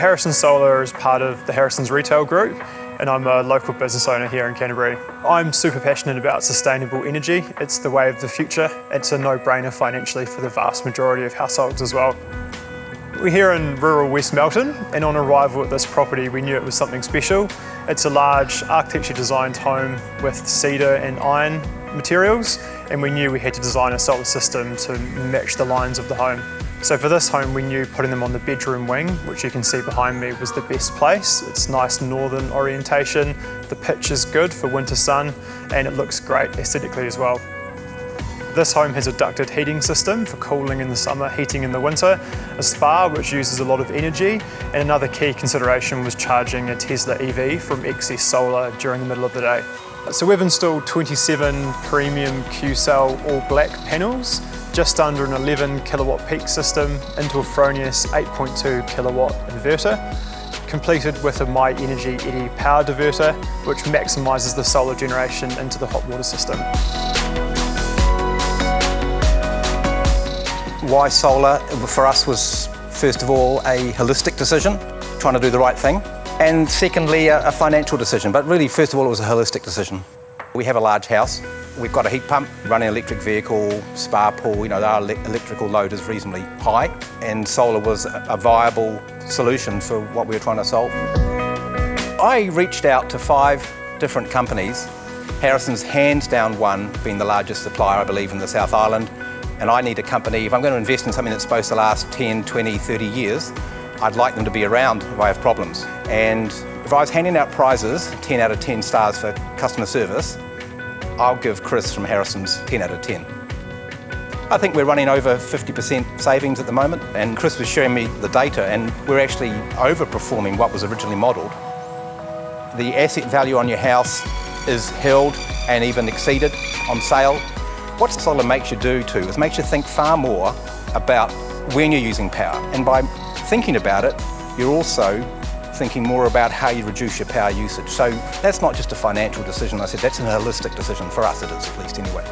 Harrison Solar is part of the Harrison's retail group, and I'm a local business owner here in Canterbury. I'm super passionate about sustainable energy. It's the way of the future. It's a no-brainer financially for the vast majority of households as well. We're here in rural West Melton, and on arrival at this property we knew it was something special. It's a large architecture designed home with cedar and iron materials, and we knew we had to design a solar system to match the lines of the home. So for this home we knew putting them on the bedroom wing, which you can see behind me, was the best place. It's nice northern orientation, the pitch is good for winter sun, and it looks great aesthetically as well. This home has a ducted heating system for cooling in the summer, heating in the winter, a spa which uses a lot of energy, and another key consideration was charging a Tesla EV from excess solar during the middle of the day. So we've installed 27 premium Qcell all black panels, just under an 11 kilowatt peak system into a Fronius 8.2 kilowatt inverter, completed with a myEnergi Eddi Power Diverter, which maximises the solar generation into the hot water system. Why solar for us was, first of all, a holistic decision, trying to do the right thing, and secondly, a financial decision. But really, first of all, it was a holistic decision. We have a large house. We've got a heat pump, running an electric vehicle, spa pool. Our electrical load is reasonably high, and solar was a viable solution for what we were trying to solve. I reached out to 5 different companies, Harrison's hands down one being the largest supplier, I believe, in the South Island. And I need a company, if I'm going to invest in something that's supposed to last 10, 20, 30 years, I'd like them to be around if I have problems. And if I was handing out prizes, 10 out of 10 stars for customer service, I'll give Chris from Harrison's 10 out of 10. I think we're running over 50% savings at the moment, and Chris was showing me the data, and we're actually overperforming what was originally modelled. The asset value on your house is held and even exceeded on sale. What solar makes you do too is makes you think far more about when you're using power, and by thinking about it, you're also thinking more about how you reduce your power usage. So that's not just a financial decision, I said, that's a holistic decision. For us it is, at least anyway.